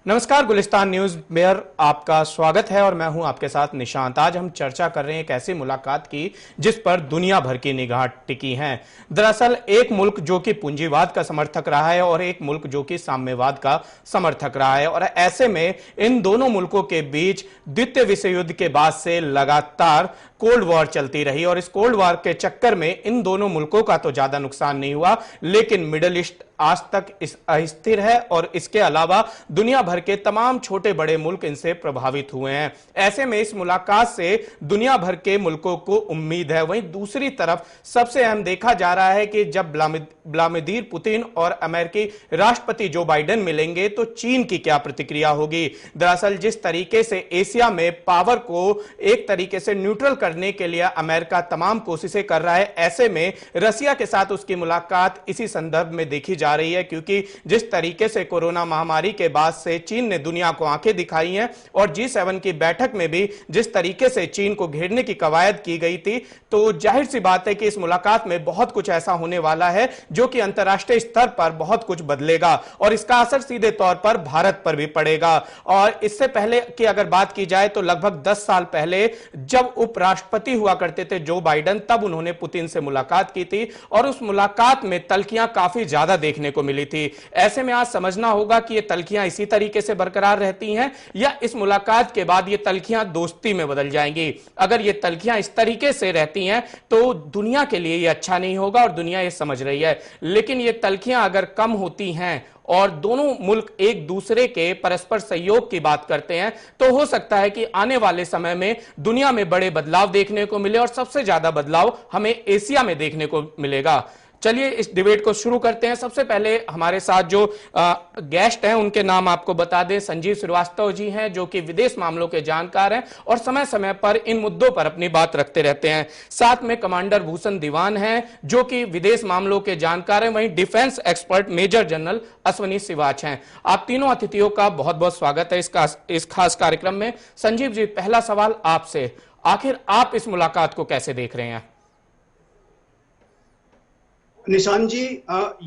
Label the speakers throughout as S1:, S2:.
S1: नमस्कार, गुलिस्तान न्यूज में आपका स्वागत है और मैं हूं आपके साथ निशांत। आज हम चर्चा कर रहे हैं एक ऐसी मुलाकात की जिस पर दुनिया भर की निगाह टिकी है। दरअसल एक मुल्क जो कि पूंजीवाद का समर्थक रहा है और एक मुल्क जो कि साम्यवाद का समर्थक रहा है, और ऐसे में इन दोनों मुल्कों के बीच द्वितीय विश्व युद्ध के बाद से लगातार कोल्ड वॉर चलती रही और इस कोल्ड वॉर के चक्कर में इन दोनों मुल्कों का तो ज्यादा नुकसान नहीं हुआ, लेकिन मिडिल ईस्ट आज तक इस अस्थिर है और इसके अलावा दुनिया भर के तमाम छोटे बड़े मुल्क इनसे प्रभावित हुए हैं। ऐसे में इस मुलाकात से दुनिया भर के मुल्कों को उम्मीद है। वहीं दूसरी तरफ सबसे अहम देखा जा रहा है कि जब व्लादिमीर पुतिन और अमेरिकी राष्ट्रपति जो बाइडेन मिलेंगे तो चीन की क्या प्रतिक्रिया होगी। दरअसल जिस तरीके से एशिया में पावर को एक तरीके से न्यूट्रल करने के लिए अमेरिका तमाम कोशिशें कर रहा है, ऐसे में रसिया के साथ उसकी मुलाकात इसी संदर्भ में देखी जा रही है, क्योंकि जिस तरीके से कोरोना महामारी के बाद से चीन ने दुनिया को आंखें दिखाई हैं और G7 की बैठक में भी जिस तरीके से चीन को घेरने की कवायद की गई थी, तो जाहिर सी बात है कि इस मुलाकात में बहुत कुछ ऐसा होने वाला है जो कि अंतर्राष्ट्रीय स्तर पर बहुत कुछ बदलेगा और इसका असर सीधे तौर पर भारत पर भी पड़ेगा। और इससे पहले की अगर बात की जाए तो लगभग 10 साल पहले जब उपराष्ट्रपति हुआ करते थे जो बाइडेन, तब उन्होंने पुतिन से मुलाकात की थी और उस मुलाकात में तल्खियां काफी ज्यादा देखने को मिली थी। ऐसे में आज समझना होगा कि ये तल्खियां इसी तरीके से बरकरार रहती हैं या इस मुलाकात के बाद ये तल्खियां दोस्ती में बदल जाएंगी। अगर ये तल्खियां इस तरीके से रहती हैं तो दुनिया के लिए ये अच्छा नहीं होगा और दुनिया ये समझ रही है, लेकिन ये तल्खियां अगर कम होती हैं और दोनों मुल्क एक दूसरे के परस्पर सहयोग की बात करते हैं तो हो सकता है कि आने वाले समय में दुनिया में बड़े बदलाव देखने को मिले और सबसे ज्यादा बदलाव हमें एशिया में देखने को मिलेगा। चलिए इस डिबेट को शुरू करते हैं। सबसे पहले हमारे साथ जो गेस्ट हैं उनके नाम आपको बता दें। संजीव श्रीवास्तव जी हैं जो कि विदेश मामलों के जानकार हैं और समय समय पर इन मुद्दों पर अपनी बात रखते रहते हैं। साथ में कमांडर भूषण दीवान हैं जो कि विदेश मामलों के जानकार हैं। वहीं defence expert major general Ashwani Siwach हैं। आप तीनों अतिथियों का बहुत बहुत स्वागत है इस खास कार्यक्रम में। संजीव जी, पहला सवाल आपसे, आखिर आप इस मुलाकात को कैसे देख रहे हैं?
S2: निशान जी,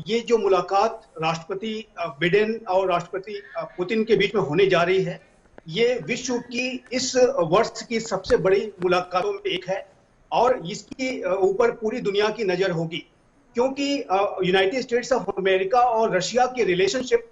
S2: ये जो मुलाकात राष्ट्रपति बिडेन और राष्ट्रपति पुतिन के बीच में होने जा रही है, ये विश्व की इस वर्ष की सबसे बड़ी मुलाकातों में एक है और इसके ऊपर पूरी दुनिया की नजर होगी, क्योंकि यूनाइटेड स्टेट्स ऑफ अमेरिका और रशिया के रिलेशनशिप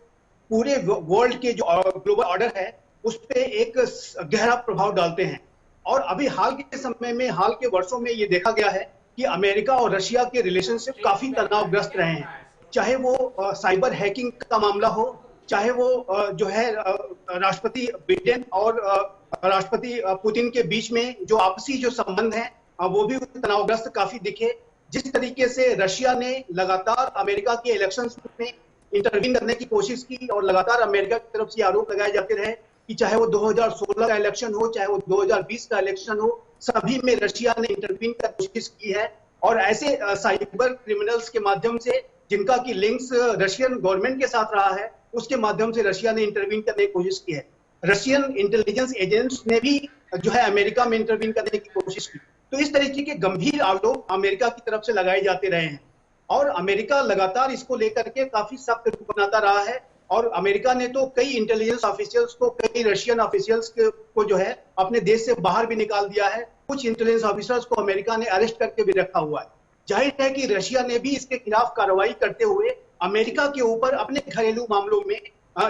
S2: पूरे वर्ल्ड के जो ग्लोबल ऑर्डर है उस पर एक गहरा प्रभाव डालते हैं। और अभी हाल के समय में, हाल के वर्षों में ये देखा गया है कि अमेरिका और रशिया के रिलेशनशिप काफी तनावग्रस्त रहे हैं, चाहे वो साइबर हैकिंग का मामला हो, चाहे वो जो है राष्ट्रपति बिडेन और राष्ट्रपति पुतिन के बीच में जो आपसी जो संबंध हैं वो भी तनावग्रस्त काफी दिखे। जिस तरीके से रशिया ने लगातार अमेरिका के इलेक्शंस में इंटरवीन करने की कोशिश की और लगातार अमेरिका की तरफ से आरोप लगाए जाते रहे कि चाहे वो 2016 का इलेक्शन हो, चाहे वो 2020 का इलेक्शन हो, सभी में रशिया ने इंटरवीन की कोशिश की है। और ऐसे साइबर क्रिमिनल्स के माध्यम से जिनका की लिंक्स रशियन गवर्नमेंट के साथ रहा है, उसके माध्यम से रशिया ने इंटरवीन करने की कोशिश की है। रशियन इंटेलिजेंस एजेंट्स ने भी जो है अमेरिका में इंटरवीन करने की कोशिश की। तो इस तरीके के गंभीर आरोप अमेरिका की तरफ से लगाए जाते रहे हैं और अमेरिका लगातार इसको लेकर के काफी सख्त रूप बनाता रहा है। और अमेरिका ने तो कई इंटेलिजेंस ऑफिशियल्स को, कई रशियन ऑफिशियल्स को जो है अपने देश से बाहर भी निकाल दिया है। कुछ इंटेलिजेंस ऑफिसर्स को अमेरिका ने अरेस्ट करके भी रखा हुआ है। जाहिर है कि रशिया ने भी इसके खिलाफ कार्रवाई करते हुए अमेरिका के ऊपर अपने घरेलू मामलों में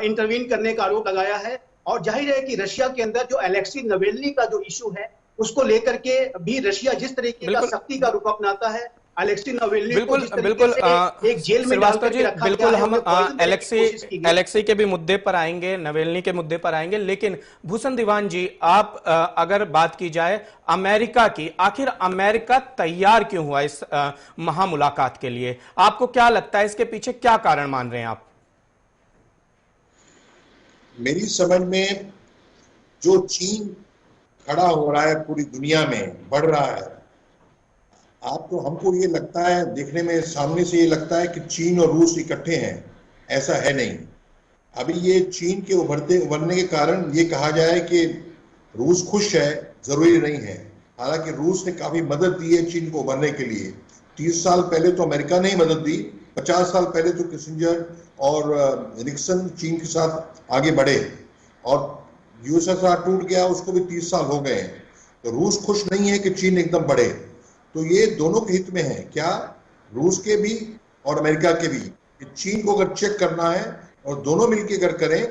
S2: इंटरवीन करने का आरोप लगाया है। और जाहिर है कि रशिया के अंदर जो अलेक्सी नवेल्नी का जो इशू है उसको लेकर के भी रशिया जिस तरीके का सख्ती का रुख अपनाता है, अलेक्सी नवेल्नी
S1: बिल्कुल
S2: एक जेल में
S1: श्रीवास्तव जी, बिल्कुल हम अलेक्सी के भी मुद्दे पर आएंगे, नवेल्नी के मुद्दे पर आएंगे, लेकिन भूषण दीवान जी, आप अगर बात की जाए अमेरिका की, आखिर अमेरिका तैयार क्यों हुआ इस महामुलाकात के लिए? आपको क्या लगता है इसके पीछे क्या कारण मान रहे हैं आप?
S3: मेरी समझ में जो चीन खड़ा हो रहा है, पूरी दुनिया में बढ़ रहा है, आपको हमको ये लगता है, देखने में सामने से ये लगता है कि चीन और रूस इकट्ठे हैं, ऐसा है नहीं। अभी ये चीन के उभरने के कारण ये कहा जाए कि रूस खुश है, जरूरी नहीं है। हालांकि रूस ने काफी मदद दी है चीन को उभरने के लिए। 30 साल पहले तो अमेरिका ने ही मदद दी, 50 साल पहले तो किसिंजर और निक्सन चीन के साथ आगे बढ़े। और यूएसएसआर टूट गया, उसको भी 30 साल हो गए हैं। तो रूस खुश नहीं है कि चीन एकदम बढ़े। तो ये दोनों के हित में है, क्या रूस के भी और अमेरिका के भी, कि चीन को अगर चेक करना है और दोनों मिलकर अगर करें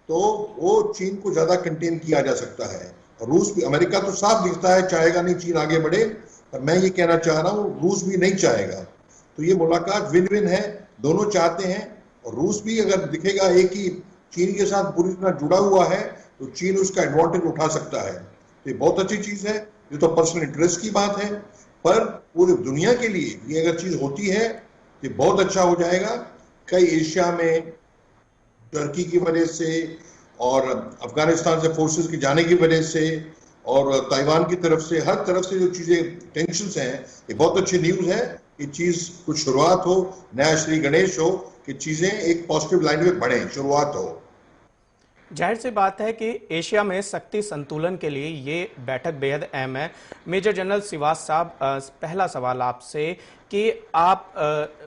S3: तो वो चीन को ज्यादा कंटेन किया जा सकता है। और रूस भी, अमेरिका तो साफ दिखता है चाहेगा नहीं चीन आगे बढ़े, पर मैं ये कहना चाह रहा हूँ रूस भी नहीं चाहेगा। तो ये मुलाकात विन विन है, दोनों चाहते हैं। और रूस भी अगर दिखेगा एक ही चीन के साथ पूरी तरह जुड़ा हुआ है तो चीन उसका एडवांटेज उठा सकता है। तो ये बहुत अच्छी चीज है, ये तो पर्सनल इंटरेस्ट की बात है, पर पूरी दुनिया के लिए ये अगर चीज होती है ये बहुत अच्छा हो जाएगा। कई एशिया में टर्की की वजह से और अफगानिस्तान से फोर्सेस के जाने की वजह से और ताइवान की तरफ से, हर तरफ से जो चीजें टेंशन्स हैं, ये बहुत अच्छी न्यूज है। ये चीज कुछ शुरुआत हो, नया श्री गणेश हो, कि चीजें एक पॉजिटिव लाइन में बढ़े, शुरुआत हो।
S1: जाहिर सी बात है कि एशिया में शक्ति संतुलन के लिए ये बैठक बेहद अहम है। मेजर जनरल सिवास साहब, पहला सवाल आपसे कि आप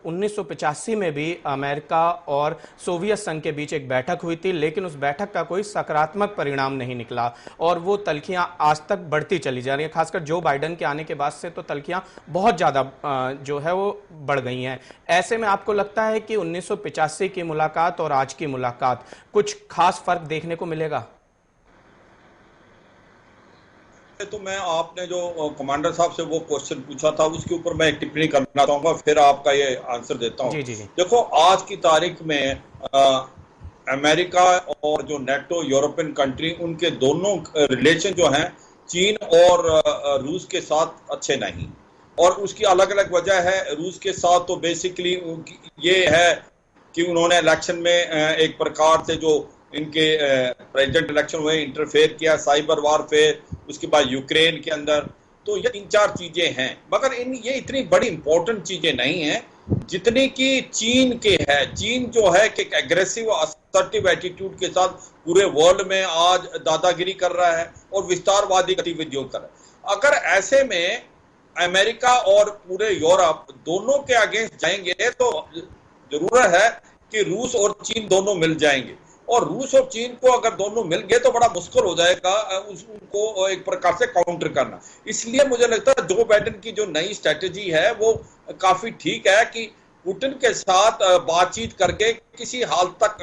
S1: 1985 में भी अमेरिका और सोवियत संघ के बीच एक बैठक हुई थी, लेकिन उस बैठक का कोई सकारात्मक परिणाम नहीं निकला और वो तल्खियां आज तक बढ़ती चली जा रही हैं। खासकर जो बाइडेन के आने के बाद से तो तल्खियां बहुत ज़्यादा जो है वो बढ़ गई हैं। ऐसे में आपको लगता है कि 1985 की मुलाकात और आज की मुलाकात कुछ खास फर्क देखने को मिलेगा?
S4: तो मैं, आपने जो कमांडर साहब से वो क्वेश्चन पूछा था उसके ऊपर मैं एक टिप्पणी करना चाहूंगा, फिर आपका ये आंसर देता हूं।
S1: जी।
S4: देखो, आज की तारीख में अमेरिका और जो नेटो यूरोपियन कंट्री, उनके दोनों रिलेशन जो हैं चीन और रूस के साथ अच्छे नहीं, और उसकी अलग अलग वजह है। रूस के साथ तो बेसिकली ये है कि उन्होंने इलेक्शन में एक प्रकार से जो इनके प्रेसिडेंट इलेक्शन हुए इंटरफेयर किया, साइबर वारफेयर, उसके बाद यूक्रेन के अंदर। तो ये 3-4 चीजें हैं, मगर ये इतनी बड़ी इंपॉर्टेंट चीजें नहीं हैं जितनी कि चीन के है। चीन जो है कि एग्रेसिव असर्टिव एटीट्यूड के साथ पूरे वर्ल्ड में आज दादागिरी कर रहा है और विस्तारवादी गतिविधियों कर रहा है। अगर ऐसे में अमेरिका और पूरे यूरोप दोनों के अगेंस्ट जाएंगे तो जरूरत है कि रूस और चीन दोनों मिल जाएंगे, और रूस और चीन को अगर दोनों मिल गए तो बड़ा मुश्किल हो जाएगा उनको एक प्रकार से काउंटर करना। इसलिए मुझे लगता है जो बाइडेन की जो नई स्ट्रेटेजी है वो काफी ठीक है कि पुतिन के साथ बातचीत करके किसी हाल तक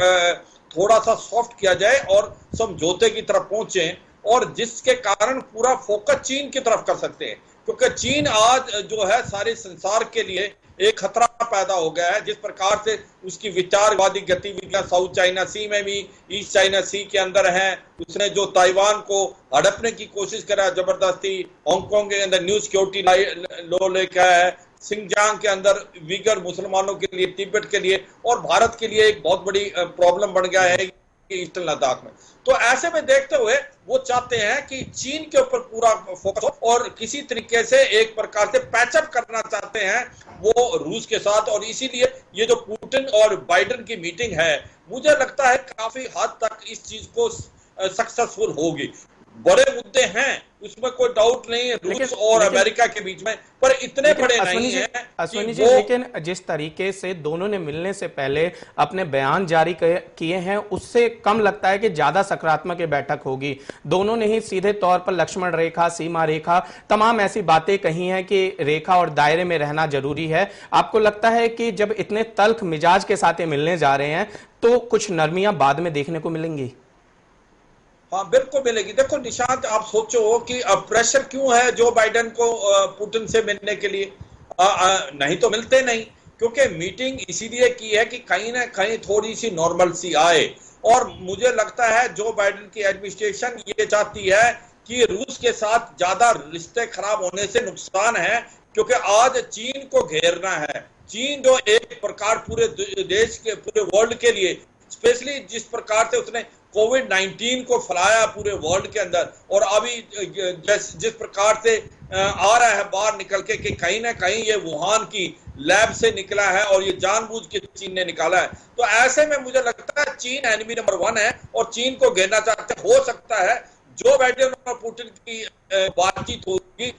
S4: थोड़ा सा सॉफ्ट किया जाए और समझौते की तरफ पहुंचे, और जिसके कारण पूरा फोकस चीन की तरफ कर सकते हैं। क्योंकि चीन आज जो है सारे संसार के लिए एक खतरा पैदा हो गया है। जिस प्रकार से उसकी विचारवादी गतिविधियां साउथ चाइना सी में भी, ईस्ट चाइना सी के अंदर हैं, उसने जो ताइवान को हड़पने की कोशिश करा जबरदस्ती, हांगकांग के अंदर न्यू सिक्योरिटी लॉ लेके आया है, सिंगजांग के अंदर वीगर मुसलमानों के लिए, तिब्बत के लिए और भारत के लिए एक बहुत बड़ी प्रॉब्लम बन गया है ईस्टर्न लद्दाख में। तो ऐसे में देखते हुए वो चाहते हैं कि चीन के ऊपर पूरा फोकस हो और किसी तरीके से एक प्रकार से पैचअप करना चाहते हैं वो रूस के साथ। और इसीलिए ये जो पुतिन और बाइडेन की मीटिंग है, मुझे लगता है काफी हद तक इस चीज को सक्सेसफुल होगी। बड़े मुद्दे हैं, उसमें कोई डाउट नहीं है रूस और अमेरिका के बीच में, पर इतने बड़े नहीं हैं।
S1: अश्विनी जी, लेकिन जिस तरीके से दोनों ने मिलने से पहले अपने बयान जारी किए हैं, उससे कम लगता है कि ज्यादा सकारात्मक ये बैठक होगी। दोनों ने ही सीधे तौर पर लक्ष्मण रेखा, सीमा रेखा, तमाम ऐसी बातें कही हैं कि रेखा और दायरे में रहना जरूरी है। आपको लगता है कि जब इतने तल्ख मिजाज के साथ ये मिलने जा रहे हैं तो कुछ नरमियां बाद में देखने को मिलेंगी?
S4: हाँ, बिल्कुल मिलेगी। देखो निशांत, आप सोचो कि अब प्रेशर क्यों है जो बाइडेन को पुतिन से मिलने के लिए? नहीं तो मिलते नहीं, क्योंकि मीटिंग इसीलिए की है कि कहीं ना कहीं थोड़ी सी नॉर्मल सी आए। और मुझे लगता है जो बाइडेन की एडमिनिस्ट्रेशन ये चाहती है कि रूस के साथ ज्यादा रिश्ते खराब होने से नुकसान है, क्योंकि आज चीन को घेरना है। चीन जो एक प्रकार पूरे देश के, पूरे वर्ल्ड के लिए, स्पेशली जिस प्रकार से उसने कोविड-19 को फैलाया पूरे वर्ल्ड के अंदर, और अभी जिस प्रकार से आ रहा है बाहर निकल के कि कहीं ना कहीं ये वुहान की लैब से निकला है और ये जानबूझ के चीन ने निकाला है। तो ऐसे में मुझे लगता है चीन एनिमी नंबर 1 है और चीन को घेरना चाहते। हो सकता है जो बाइडेन और पुतिन की बातचीत होगी,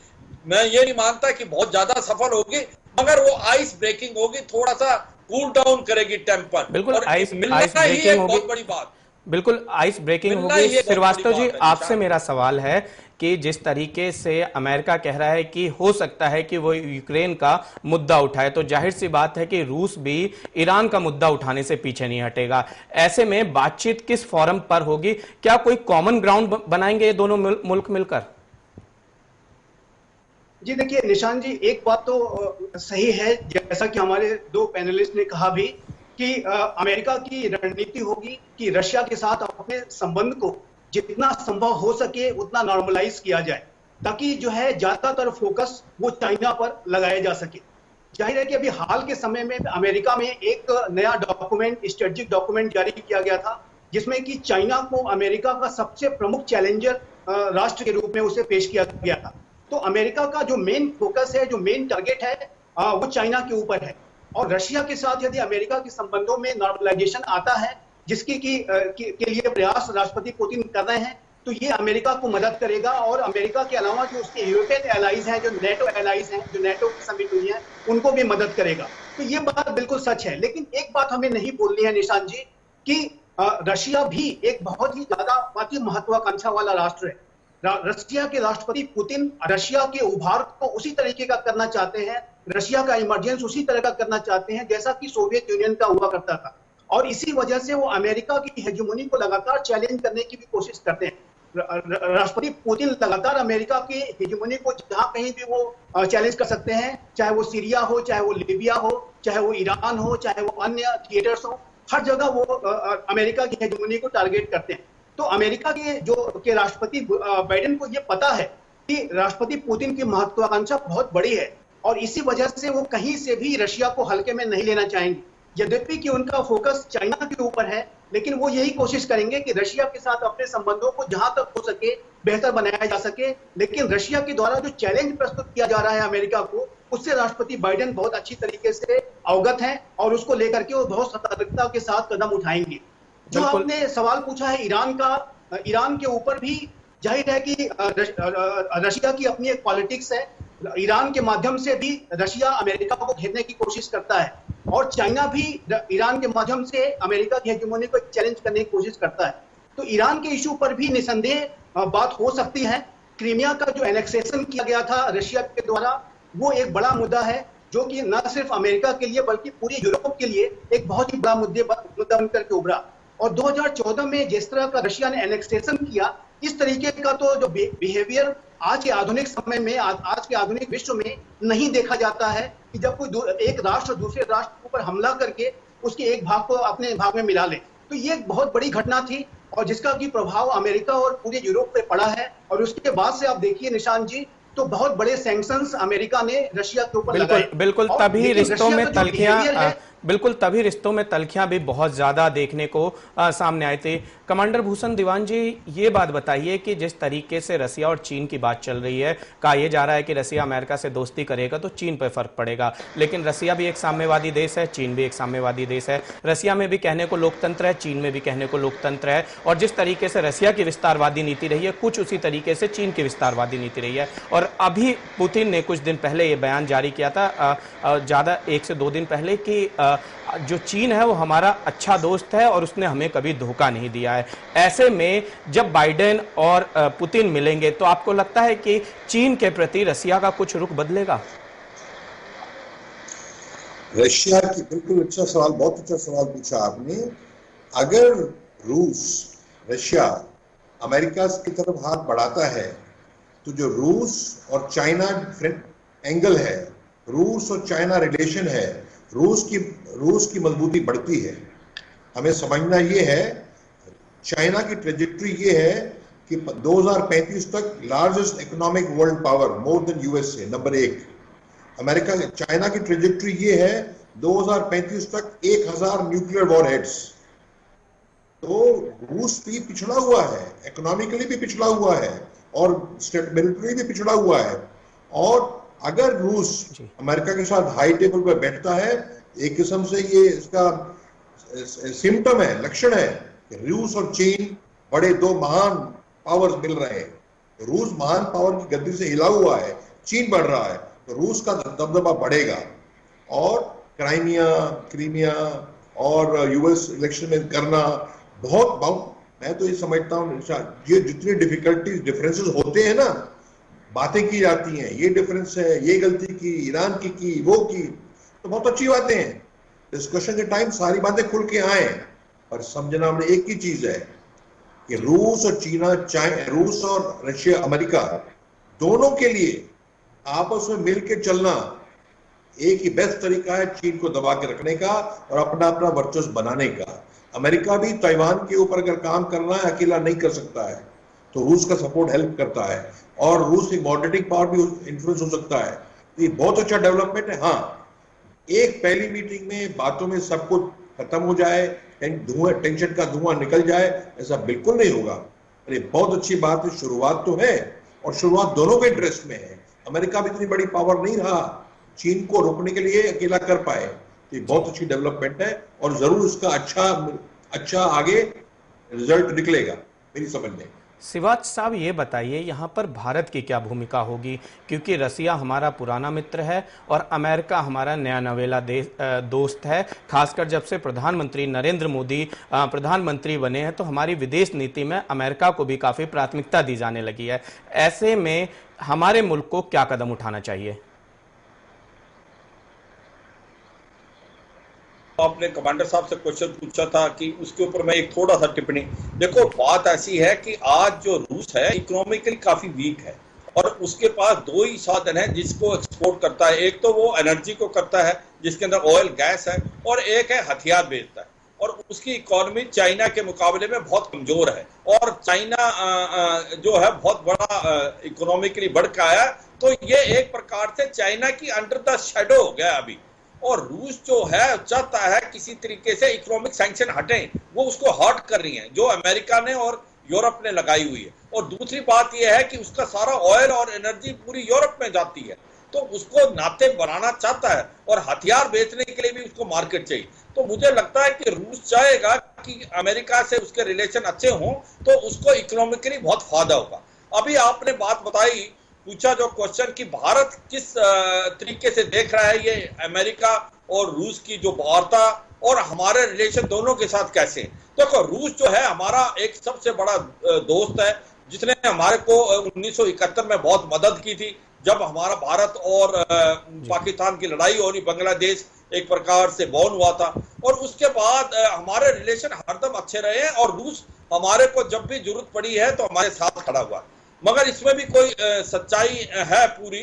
S4: मैं ये नहीं मानता कि बहुत ज्यादा सफल होगी, मगर वो आइस ब्रेकिंग होगी, थोड़ा सा कूल डाउन करेगी टेम्पर।
S1: बिल्कुल,
S4: और
S1: आइस
S4: मिलना ही एक बहुत बड़ी बात।
S1: बिल्कुल आइस ब्रेकिंग
S4: मिलना
S1: होगी।
S4: ये बहुत
S1: श्रीवास्तव
S4: बड़ी
S1: जी,
S4: बात है,
S1: आपसे
S4: निशान।
S1: मेरा सवाल है कि जिस तरीके से अमेरिका कह रहा है कि हो सकता है कि वो यूक्रेन का मुद्दा उठाए, तो जाहिर सी बात है कि रूस भी ईरान का मुद्दा उठाने से पीछे नहीं हटेगा। ऐसे में बातचीत किस फोरम पर होगी? क्या कोई कॉमन ग्राउंड बनाएंगे ये दोनों मुल्क मिलकर?
S2: जी देखिए निशान जी, एक बात तो सही है, जैसा कि हमारे दो पैनलिस्ट ने कहा भी कि अमेरिका की रणनीति होगी कि रशिया के साथ अपने संबंध को जितना संभव हो सके उतना नॉर्मलाइज किया जाए, ताकि जो है ज्यादातर फोकस वो चाइना पर लगाया जा सके। जाहिर है कि अभी हाल के समय में अमेरिका में एक नया डॉक्यूमेंट, स्ट्रेटेजिक डॉक्यूमेंट जारी किया गया था, जिसमें कि चाइना को अमेरिका का सबसे प्रमुख चैलेंजर राष्ट्र के रूप में उसे पेश किया गया था। तो अमेरिका का जो मेन फोकस है, जो मेन टारगेट है, वो चाइना के ऊपर है। और रशिया के साथ यदि अमेरिका के संबंधों में नॉर्मलाइजेशन आता है, जिसकी के लिए प्रयास राष्ट्रपति पुतिन कर रहे हैं, तो ये अमेरिका को मदद करेगा। और अमेरिका के अलावा जो उसके यूरोपियन एलाइज हैं, जो नेटो एलाइज हैं, जो नेटो की समिट हुई है, उनको भी मदद करेगा। तो ये बात बिल्कुल सच है। लेकिन एक बात हमें नहीं बोलनी है निशान जी, कि रशिया भी एक बहुत ही ज्यादा महत्वाकांक्षा वाला राष्ट्र है। रशिया के राष्ट्रपति पुतिन रशिया के उभार को उसी तरीके का करना चाहते हैं, रशिया का इमरजेंस उसी तरह का करना चाहते हैं जैसा कि सोवियत यूनियन का हुआ करता था। और इसी वजह से वो अमेरिका की हेजेमोनी को लगातार चैलेंज करने की भी कोशिश करते हैं। राष्ट्रपति पुतिन लगातार अमेरिका की हेजेमोनी को जहां कहीं भी वो चैलेंज कर सकते हैं, चाहे वो सीरिया हो, चाहे वो लीबिया हो, चाहे वो ईरान हो, चाहे वो अन्य थिएटर्स हो, हर जगह वो अमेरिका की हेजेमोनी को टारगेट करते हैं। तो अमेरिका के राष्ट्रपति बाइडेन को ये पता है कि राष्ट्रपति पुतिन की महत्वाकांक्षा बहुत बड़ी है, और इसी वजह से वो कहीं से भी रशिया को हल्के में नहीं लेना चाहेंगे। यद्यपि कि उनका फोकस चाइना के ऊपर है, लेकिन वो यही कोशिश करेंगे कि रशिया के साथ अपने संबंधों को जहां तक हो सके बेहतर बनाया जा सके। लेकिन रशिया के द्वारा जो चैलेंज प्रस्तुत किया जा रहा है अमेरिका को, उससे राष्ट्रपति बाइडेन बहुत अच्छी तरीके से अवगत हैं, और उसको लेकर के वो बहुत सतर्कता के साथ कदम उठाएंगे। जो आपने सवाल पूछा है ईरान का, ईरान के ऊपर भी जाहिर है कि रशिया की अपनी एक पॉलिटिक्स है। ईरान के माध्यम से भी रशिया अमेरिका को घेरने की कोशिश करता है, और चाइना भी ईरान के माध्यम से अमेरिका की हेजेमोनी को चैलेंज करने की कोशिश करता है। तो ईरान के इशू पर भी निसंदेह बात हो सकती है। क्रीमिया का जो एनेक्सेशन किया गया था रशिया के द्वारा, वो एक बड़ा मुद्दा है, जो कि न सिर्फ अमेरिका के लिए बल्कि पूरी यूरोप के लिए एक बहुत ही बड़ा मुद्दा बनकर के उभरा। और 2014 में जिस तरह का रशिया ने एनेक्सेशन किया, इस तरीके का तो जो बिहेवियर आज के आधुनिक समय में, आज के आधुनिक विश्व में नहीं देखा जाता है, कि जब कोई एक राष्ट्र दूसरे राष्ट्र के ऊपर हमला करके उसके एक भाग को अपने भाग में मिला ले। तो ये एक बहुत बड़ी घटना थी, और जिसका की प्रभाव अमेरिका और पूरे यूरोप पे पड़ा है। और उसके बाद से आप देखिए निशान जी, तो बहुत बड़े सैंक्शंस अमेरिका ने रशिया के ऊपर लगाए।
S1: बिल्कुल तभी रिश्तों में तल्खियां तभी रिश्तों में तल्खियां भी बहुत ज्यादा देखने को सामने आई थी। कमांडर भूषण दीवान जी, ये बात बताइए कि जिस तरीके से रशिया और चीन की बात चल रही है, कहा यह जा रहा है कि रशिया अमेरिका से दोस्ती करेगा तो चीन पर फर्क पड़ेगा, लेकिन रशिया भी एक साम्यवादी देश है, चीन भी एक साम्यवादी देश है। रशिया में भी कहने को लोकतंत्र है, चीन में भी कहने को लोकतंत्र है, और जिस तरीके से रशिया की विस्तारवादी नीति रही है, कुछ उसी तरीके से चीन की विस्तारवादी नीति रही है। और अभी पुतिन ने कुछ दिन पहले ये बयान जारी किया था, ज्यादा 1 से 2 दिन पहले, कि जो चीन है वो हमारा अच्छा दोस्त है और उसने हमें कभी धोखा नहीं दिया है। ऐसे में जब बाइडेन और पुतिन मिलेंगे, तो आपको लगता है कि चीन के प्रति रशिया का कुछ रुख बदलेगा?
S3: रशिया की, बिल्कुल अच्छा सवाल, बहुत अच्छा सवाल पूछा आपने। अगर रूस, रशिया अमेरिका की तरफ हाथ बढ़ाता है, तो जो रूस और चाइना एंगल है, रूस और चाइना रिलेशन है, रूस की मजबूती बढ़ती है। हमें समझना ये है, चाइना की ट्रेजेक्ट्री ये है कि 2035 तक largest economic world power, more than USA, number 1। America, China की ट्रेजेक्ट्री ये है 2035 तक 1000 न्यूक्लियर वॉरहेड्स। तो रूस भी पिछड़ा हुआ है, इकोनॉमिकली भी पिछड़ा हुआ है, और मिलिट्री भी पिछड़ा हुआ है। और अगर रूस अमेरिका के साथ हाई टेबल पर बैठता है, एक किस्म से ये इसका सिम्टम है, लक्षण है कि रूस और चीन बड़े दो महान पावर्स मिल रहे हैं। रूस महान पावर की गद्दी से हिला हुआ है, चीन बढ़ रहा है, तो रूस का दबदबा बढ़ेगा। और क्रीमिया और यूएस इलेक्शन में करना बहुत मैं तो ये समझता हूँ ये जितनी डिफिकल्टीज डिफरेंसेस होते हैं ना, बातें की जाती हैं, ये डिफरेंस है, ये गलती की, ईरान की वो की, तो बहुत अच्छी बातें हैं। डिस्कशन के टाइम सारी बातें खुल के आए, पर समझना हमने एक ही चीज है कि रूस और रूस और रशिया, अमेरिका दोनों के लिए आपस में मिलकर चलना एक ही बेस्ट तरीका है चीन को दबा के रखने का और अपना अपना वर्चस्व बनाने का। अमेरिका भी ताइवान के ऊपर अगर काम करना है, अकेला नहीं कर सकता है, तो रूस का सपोर्ट हेल्प करता है और रूस की मॉडरेटिंग पावर भी इन्फ्लुएंस हो सकता है। ये बहुत अच्छा डेवलपमेंट है। हाँ, एक पहली मीटिंग में बातों में सब कुछ खत्म हो जाए, टेंशन का धुआं निकल जाए, ऐसा बिल्कुल नहीं होगा। अरे बहुत अच्छी बात है, शुरुआत तो है और शुरुआत दोनों के इंटरेस्ट में है। अमेरिका भी इतनी बड़ी पावर नहीं रहा चीन को रोकने के लिए अकेला कर पाए। ये बहुत अच्छी डेवलपमेंट है और जरूर इसका अच्छा आगे रिजल्ट निकलेगा मेरी समझ में।
S1: शिवाज साहब, ये बताइए यहाँ पर भारत की क्या भूमिका होगी, क्योंकि रसिया हमारा पुराना मित्र है और अमेरिका हमारा नया नवेला दोस्त है। खासकर जब से प्रधानमंत्री नरेंद्र मोदी प्रधानमंत्री बने हैं तो हमारी विदेश नीति में अमेरिका को भी काफी प्राथमिकता दी जाने लगी है। ऐसे में हमारे मुल्क को क्या कदम उठाना चाहिए?
S4: आपने कमांडर साहब से क्वेश्चन पूछा था कि उसके ऊपर मैं एक थोड़ा सा टिप्पणी। देखो, बात ऐसी है कि आज जो रूस है इकोनॉमिकली काफी वीक है और उसके पास दो ही साधन है जिसको एक्सपोर्ट करता है। एक तो वो एनर्जी को करता है जिसके अंदर ऑयल गैस है और एक है हथियार बेचता है। और उसकी इकोनॉमी चाइना के मुकाबले में बहुत कमजोर है और चाइना जो है बहुत बड़ा इकोनॉमिकली बढ़ के आया, तो ये एक प्रकार से चाइना की अंडर द शैडो हो गया अभी। और रूस जो है चाहता है किसी तरीके से इकोनॉमिक सैंक्शन हटे, वो उसको हर्ट कर रही है जो अमेरिका ने और यूरोप ने लगाई हुई है। और दूसरी बात यह है कि उसका सारा ऑयल और एनर्जी पूरी यूरोप में जाती है, तो उसको नाते बनाना चाहता है और हथियार बेचने के लिए भी उसको मार्केट चाहिए। तो मुझे लगता है कि रूस चाहेगा कि अमेरिका से उसके रिलेशन अच्छे हों तो उसको इकोनॉमिकली बहुत फायदा होगा। अभी आपने बात बताई, पूछा जो क्वेश्चन कि भारत किस तरीके से देख रहा है ये अमेरिका और रूस की जो वार्ता और हमारे रिलेशन दोनों के साथ कैसे। देखो, रूस जो है हमारा एक सबसे बड़ा दोस्त है जिसने हमारे को 1971 में बहुत मदद की थी जब हमारा भारत और पाकिस्तान की लड़ाई हो रही, बांग्लादेश एक प्रकार से बॉर्न हुआ था। और उसके बाद हमारे रिलेशन हरदम अच्छे रहे हैं और रूस हमारे को जब भी जरूरत पड़ी है तो हमारे साथ खड़ा हुआ। मगर इसमें भी कोई सच्चाई है पूरी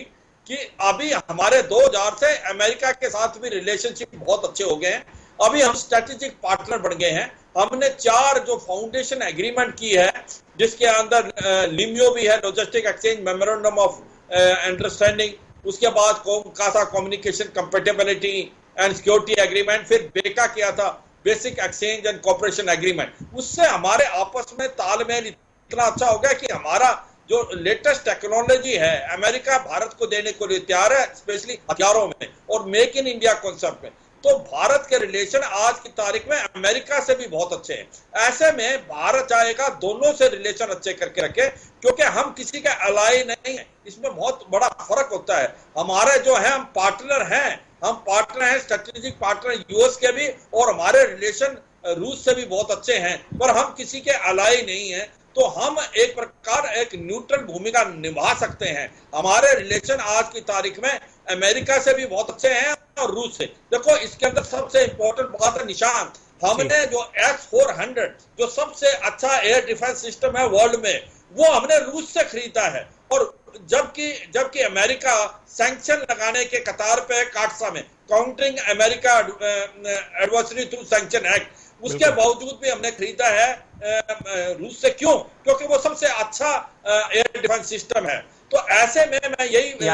S4: कि अभी हमारे 2000 से अमेरिका के साथ भी रिलेशनशिप बहुत अच्छे हो गए हैं। अभी हम स्ट्रेटेजिक पार्टनर बन गए हैं। हमने 4 जो फाउंडेशन एग्रीमेंट की है जिसके अंदर लिमियो भी है, logistic exchange memorandum of understanding, उसके बाद कासा communication compatibility and security agreement, फिर बेका किया था basic exchange and cooperation agreement. उससे हमारे आपस में तालमेल इतना अच्छा हो गया कि हमारा जो लेटेस्ट टेक्नोलॉजी है अमेरिका भारत को देने को लिए तैयार है, स्पेशली हथियारों में और मेक इन इंडिया कॉन्सेप्ट में। तो भारत के रिलेशन आज की तारीख में अमेरिका से भी बहुत अच्छे हैं। ऐसे में भारत चाहेगा दोनों से रिलेशन अच्छे करके रखे, क्योंकि हम किसी के अलाई नहीं है। इसमें बहुत बड़ा फर्क होता है। हमारे जो है हम पार्टनर हैं, स्ट्रेटेजिक पार्टनर यूएस के भी, और हमारे रिलेशन रूस से भी बहुत अच्छे हैं, पर हम किसी के अलाई नहीं है। तो हम एक प्रकार एक न्यूट्रल भूमिका निभा सकते हैं। हमारे रिलेशन आज की तारीख में अमेरिका से भी बहुत अच्छे हैं और रूस से। देखो, इसके अंदर सबसे इंपॉर्टेंट बात है निशान, हमने जो S-400 जो सबसे अच्छा एयर डिफेंस सिस्टम है वर्ल्ड में, वो हमने रूस से खरीदा है। और जबकि अमेरिका सैंक्शन लगाने के कतार पे काटसा में, countering America adversary through sanction act, उसके बावजूद भी हमने खरीदा है रूस से। क्यों? क्योंकि वो सबसे अच्छा एयर डिफेंस सिस्टम है। तो ऐसे में मैं यही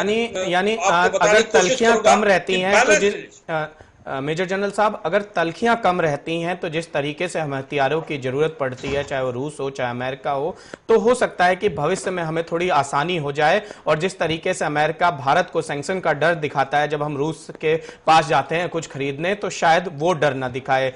S1: यानी अगर तलखियां कम रहती हैं तो मेजर जनरल साहब, अगर तलखियां कम रहती हैं तो जिस तरीके से हमें हथियारों की जरूरत पड़ती है, चाहे वो रूस हो चाहे अमेरिका हो, तो हो सकता है कि भविष्य में हमें थोड़ी आसानी हो जाए। और जिस तरीके से अमेरिका भारत को सैंक्शन का डर दिखाता है जब हम रूस के पास जाते हैं कुछ खरीदने, तो शायद वो डर ना दिखाए।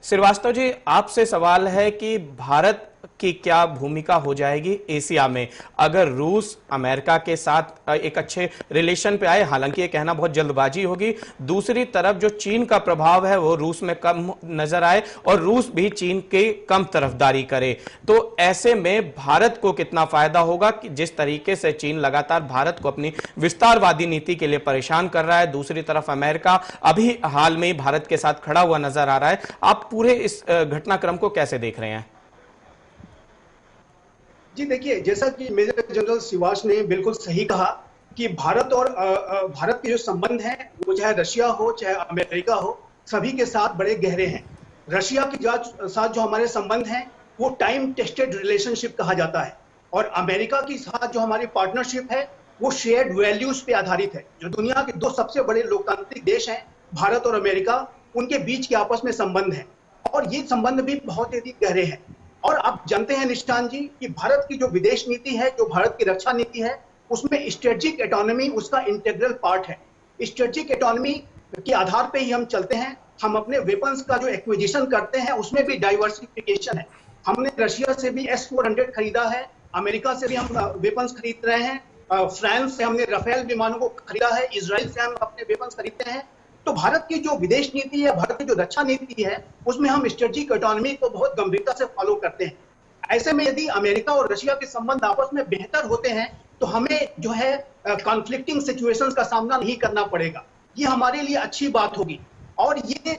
S1: श्रीवास्तव जी, आपसे सवाल है कि भारत की क्या भूमिका हो जाएगी एशिया में अगर रूस अमेरिका के साथ एक अच्छे रिलेशन पे आए? हालांकि ये कहना बहुत जल्दबाजी होगी। दूसरी तरफ जो चीन का प्रभाव है वो रूस में कम नजर आए और रूस भी चीन के कम तरफदारी करे, तो ऐसे में भारत को कितना फायदा होगा कि जिस तरीके से चीन लगातार भारत को अपनी विस्तारवादी नीति के लिए परेशान कर रहा है, दूसरी तरफ अमेरिका अभी हाल में भारत के साथ खड़ा हुआ नजर आ रहा है। आप पूरे इस घटनाक्रम को कैसे देख रहे हैं?
S2: जी देखिए, जैसा कि मेजर जनरल सिवाच ने बिल्कुल सही कहा कि भारत और भारत के जो संबंध हैं वो चाहे रशिया हो चाहे अमेरिका हो, सभी के साथ बड़े गहरे हैं। रशिया के साथ जो हमारे संबंध हैं वो टाइम टेस्टेड रिलेशनशिप कहा जाता है, और अमेरिका के साथ जो हमारी पार्टनरशिप है वो शेयर्ड वैल्यूज पे आधारित है। जो दुनिया के दो सबसे बड़े लोकतांत्रिक देश हैं, भारत और अमेरिका, उनके बीच के आपस में संबंध है और ये संबंध भी बहुत ही गहरे हैं। और आप जानते हैं निशांत जी कि भारत की जो विदेश नीति है, जो भारत की रक्षा नीति है, उसमें स्ट्रेटेजिक ऑटोनॉमी उसका इंटीग्रल पार्ट है। स्ट्रेटेजिक ऑटोनॉमी के आधार पे ही हम चलते हैं। हम अपने वेपन्स का जो एक्विजिशन करते हैं उसमें भी डाइवर्सिफिकेशन है। हमने रशिया से भी S-400 खरीदा है, अमेरिका से भी हम वेपन्स खरीद रहे हैं, फ्रांस से हमने राफेल विमानों को खरीदा है, इजराइल से हम अपने वेपन्स खरीदते हैं। तो भारत की जो विदेश नीति है, भारत की जो रक्षा नीति है, उसमें हम स्ट्रेटेजिक ऑटोनॉमी को बहुत गंभीरता से फॉलो करते हैं। ऐसे में यदि अमेरिका और रशिया के संबंध आपस में बेहतर होते हैं तो हमें जो है कॉन्फ्लिक्टिंग सिचुएशंस का सामना नहीं करना पड़ेगा। ये हमारे लिए अच्छी बात होगी और ये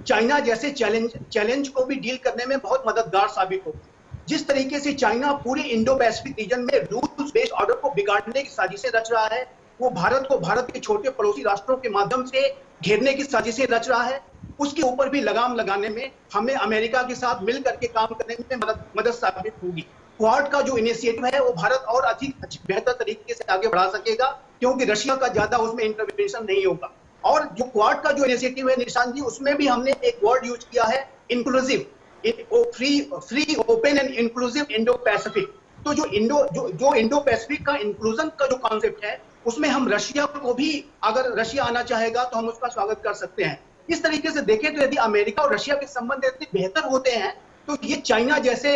S2: चाइना जैसे चैलेंज को भी डील करने में बहुत मददगार साबित होगी। जिस तरीके से चाइना पूरे इंडो पैसिफिक रीजन में रूल्स बेस्ड ऑर्डर को बिगाड़ने की साजिशें रच रहा है, वो भारत को भारत के छोटे पड़ोसी राष्ट्रों के माध्यम से घेरने की साजिशें रच रहा है, उसके ऊपर भी लगाम लगाने में हमें अमेरिका के साथ मिल करके काम करने में मदद साबित होगी। क्वाड का जो इनिशिएटिव है वो भारत और अधिक बेहतर तरीके से आगे बढ़ा सकेगा, क्योंकि रशिया का ज्यादा उसमें इंटरवेंशन नहीं होगा। और जो क्वाड का जो इनिशिएटिव है निशांत जी, उसमें भी हमने एक वर्ड यूज किया है, inclusive, free open and inclusive Indo Pacific. तो जो इंडो पैसिफिक का इंक्लूजन का जो कॉन्सेप्ट है, उसमें हम रशिया को भी, अगर रशिया आना चाहेगा तो हम उसका स्वागत कर सकते हैं। इस तरीके से देखें तो यदि अमेरिका और रशिया के संबंध इतने बेहतर होते हैं तो ये चाइना जैसे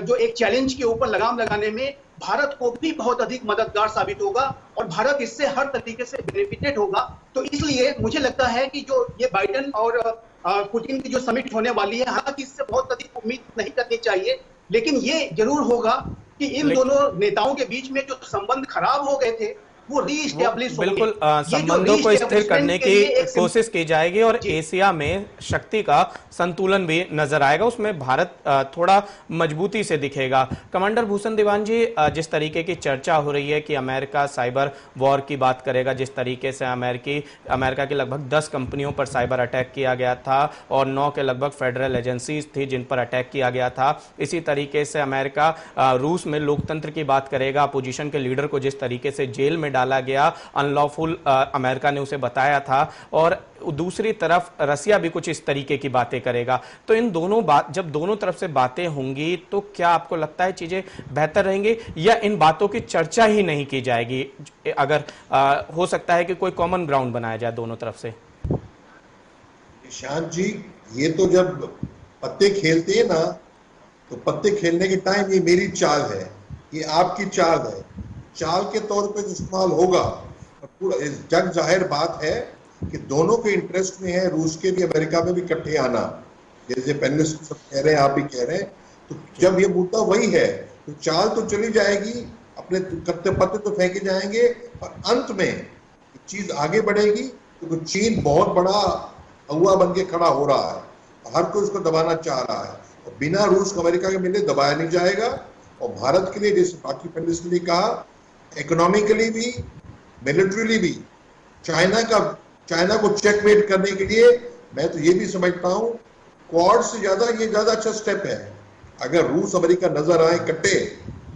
S2: जो एक चैलेंज के ऊपर लगाम लगाने में भारत को भी बहुत अधिक मददगार साबित होगा और भारत इससे हर तरीके से बेनिफिटेड होगा। तो इसलिए मुझे लगता है कि जो ये बाइडेन और पुतिन की जो समिट होने वाली है, हालांकि इससे बहुत अधिक उम्मीद नहीं करनी चाहिए, लेकिन ये जरूर होगा कि इन दोनों नेताओं के बीच में जो संबंध खराब हो गए थे वो रीएस्टैब्लिश होंगे।
S1: बिल्कुल संबंधों को स्थिर करने की कोशिश की जाएगी और एशिया में शक्ति का संतुलन भी नजर आएगा, उसमें भारत थोड़ा मजबूती से दिखेगा। कमांडर भूषण दीवान जी, जिस तरीके की चर्चा हो रही है कि अमेरिका साइबर वॉर की बात करेगा, जिस तरीके से अमेरिका की लगभग 10 कंपनियों पर साइबर अटैक किया गया था और 9 के लगभग फेडरल एजेंसीज थी जिन पर अटैक किया गया था। इसी तरीके से अमेरिका रूस में लोकतंत्र की बात करेगा, अपोजिशन के लीडर को जिस तरीके से जेल में डाला गया, अनलॉफुल अमेरिका ने उसे बताया था, और दूसरी तरफ रसिया भी कुछ इस तरीके की बातें करेगा। तो इन दोनों जब दोनों तरफ से बातें होंगी तो क्या आपको लगता है चीजें बेहतर रहेंगी या इन बातों की चर्चा ही नहीं की जाएगी? अगर हो सकता है कि कोई कॉमन ग्राउंड बनाया जाए दोनों तरफ से।
S3: निशांत जी, ये तो जब पत्ते खेलते हैं ना, तो पत्ते खेलने के टाइम ये मेरी चाल है, ये आपकी चाल है, चाल के तौर पे इस्तेमाल होगा। पूरा जग जाहिर बात है कि दोनों के इंटरेस्ट में है, रूस के भी अमेरिका में भी इकट्ठे आना, जैसे पहले सब कह रहे हैं, आप भी कह रहे हैं। तो जब ये मुद्दा वही है तो चाल तो चली जाएगी, अपने कत्ते पत्ते तो फेंके जाएंगे और अंत में चीज आगे बढ़ेगी क्योंकि तो चीन बहुत बड़ा हवा बन के खड़ा हो रहा है, हर कोई उसको दबाना चाह रहा है और बिना रूस अमेरिका के मिले दबाया नहीं जाएगा। और भारत के लिए, जैसे बाकी पैनलिस्ट ने कहा, इकोनॉमिकली भी मिलिट्रीली भी चाइना को चेकमेट करने के लिए मैं तो ये भी समझता हूं क्वाड से ज्यादा ये ज्यादा अच्छा स्टेप है। अगर रूस अमेरिका नजर आए इकट्ठे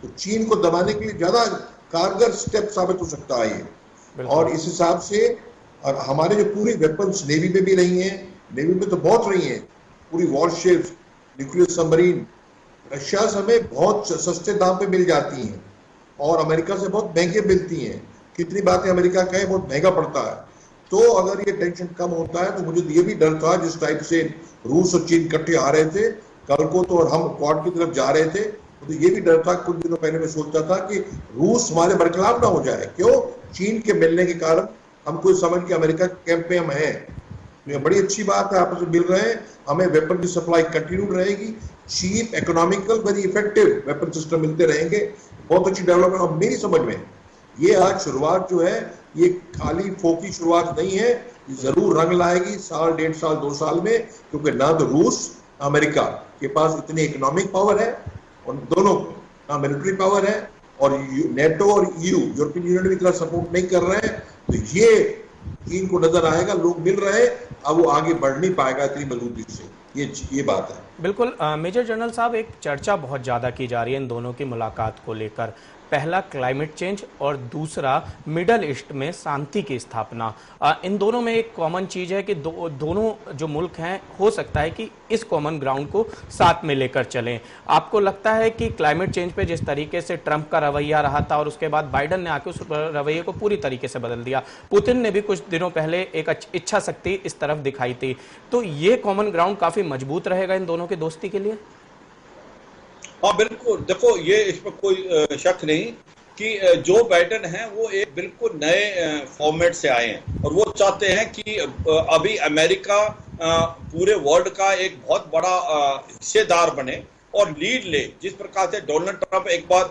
S3: तो चीन को दबाने के लिए ज्यादा कारगर स्टेप साबित हो सकता है ये। और इस हिसाब से, और हमारे जो पूरी वेपन्स नेवी में भी रही हैं, नेवी में तो बहुत रही हैं, पूरी वॉरशिप्स, न्यूक्लियर सबमरीन रशिया से हमें बहुत सस्ते दाम पे मिल जाती हैं और अमेरिका से बहुत महंगे मिलती हैं। कितनी बातें अमेरिका कहे, बहुत महंगा पड़ता है। तो अगर ये टेंशन कम होता है तो मुझे ये भी डर था, जिस टाइप से रूस और चीन इकट्ठे आ रहे थे कल को, तो और हम क्वाड की तरफ जा रहे थे, तो ये भी डर था, कुछ दिनों पहले मैं सोचता था कि रूस हमारे बरखिलाफ ना हो जाए। क्यों? चीन के मिलने के कारण हमको समझ के अमेरिका के कैंप में हम हैं। तो ये बड़ी अच्छी बात है, आपस में मिल रहे हैं, हमें वेपन की सप्लाई कंटिन्यू रहेगी, cheap, economical, very effective weapon system मिलते रहेंगे। बहुत अच्छी डेवलपमेंट। और मेरी समझ में ये आज शुरुआत जो है, ये खाली फोकी शुरुआत नहीं है, ये जरूर रंग लाएगी साल, 1.5 साल, 2 साल में, क्योंकि ना तो रूस, अमेरिका के पास इतनी इकोनॉमिक पावर है, और दोनों ना मिलिट्री पावर है, और नेटो और ईयू, यूरोपियन यूनियन भी इतना सपोर्ट नहीं कर रहे हैं। तो ये चीन को नजर आएगा, लोग मिल रहे हैं, अब वो आगे बढ़ नहीं पाएगा इतनी मजबूती से। ये बात है।
S1: बिल्कुल। मेजर जनरल साहब, एक चर्चा बहुत ज़्यादा की जा रही है इन दोनों की मुलाकात को लेकर। पहला क्लाइमेट चेंज और दूसरा मिडल ईस्ट में शांति की स्थापना। इन दोनों में एक कॉमन चीज़ है कि दोनों जो मुल्क हैं, हो सकता है कि इस कॉमन ग्राउंड को साथ में लेकर चलें। आपको लगता है कि क्लाइमेट चेंज पे जिस तरीके से ट्रंप का रवैया रहा था और उसके बाद बाइडन ने आके उस रवैये को पूरी तरीके से बदल दिया, पुतिन ने भी कुछ दिनों पहले एक इच्छा शक्ति इस तरफ दिखाई थी, तो ये कॉमन ग्राउंड काफ़ी मजबूत रहेगा इन दोनों की दोस्ती के लिए?
S4: हाँ बिल्कुल, देखो ये इसमें कोई शक नहीं कि जो बाइडन हैं वो एक बिल्कुल नए फॉर्मेट से आए हैं, और वो चाहते हैं कि अभी अमेरिका पूरे वर्ल्ड का एक बहुत बड़ा हिस्सेदार बने और लीड ले। जिस प्रकार से डोनाल्ड ट्रंप एक बार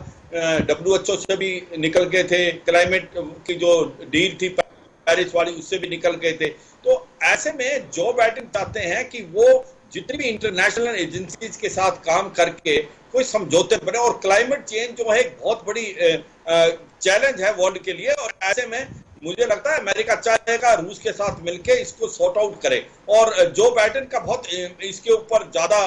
S4: WHO से भी निकल गए थे, क्लाइमेट की जो डील थी पेरिस वाली उससे भी निकल गए थे, तो ऐसे में जो बाइडन चाहते हैं कि वो जितनी भी इंटरनेशनल एजेंसीज के साथ काम करके कोई समझौते बने। और क्लाइमेट चेंज जो है एक बहुत बड़ी चैलेंज है वर्ल्ड के लिए, और ऐसे में मुझे लगता है अमेरिका चाहेगा रूस के साथ मिलकर इसको सॉर्ट आउट करे। और जो बाइडन का बहुत इसके ऊपर ज्यादा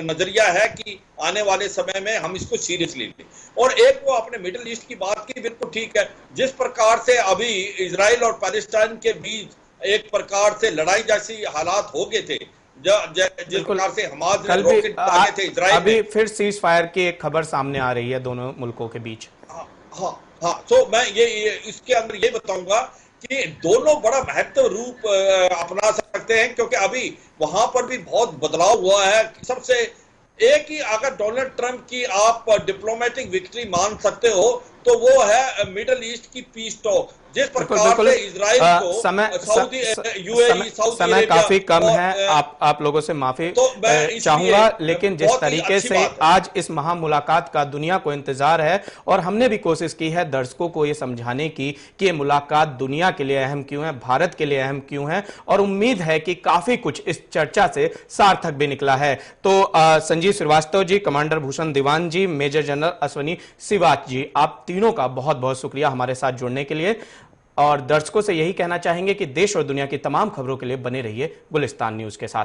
S4: नजरिया है कि आने वाले समय में हम इसको सीरियसली लें। और एक वो अपने मिडिल ईस्ट की बात की, बिल्कुल ठीक है, जिस प्रकार से अभी इजराइल और पैलेस्टाइन के बीच एक प्रकार से लड़ाई जैसी हालात हो गए थे, जिस प्रकार से हमास ने रॉकेट दागे थे इजराइल में,
S1: अभी फिर सीज फायर की एक खबर सामने आ रही है दोनों मुल्कों के बीच।
S4: हाँ, तो मैं ये इसके अंदर ये बताऊंगा कि दोनों बड़ा महत्व रूप अपना सकते हैं, क्योंकि अभी वहां पर भी बहुत बदलाव हुआ है। सबसे एक ही अगर डोनाल्ड ट्रंप की आप डिप्लोमेटिक विक्ट्री मान सकते हो तो वो है मिडिल ईस्ट की पीस टॉक। जिस प्रकार से इजराइल को
S1: समय काफी कम है, आप लोगों से माफी चाहूंगा, लेकिन जिस तरीके से आज इस महामुलाकात का दुनिया को इंतजार है, और हमने भी कोशिश की है दर्शकों को ये समझाने की कि ये मुलाकात दुनिया के लिए अहम क्यों है, भारत के लिए अहम क्यों है, और उम्मीद है कि काफी कुछ इस चर्चा से सार्थक भी निकला है। तो संजीव श्रीवास्तव जी, कमांडर भूषण दीवान जी, मेजर जनरल अश्वनी श्रीवास्तव जी, आप तीनों का बहुत बहुत शुक्रिया हमारे साथ जुड़ने के लिए। और दर्शकों से यही कहना चाहेंगे कि देश और दुनिया की तमाम खबरों के लिए बने रहिए गुलिस्तान न्यूज के साथ।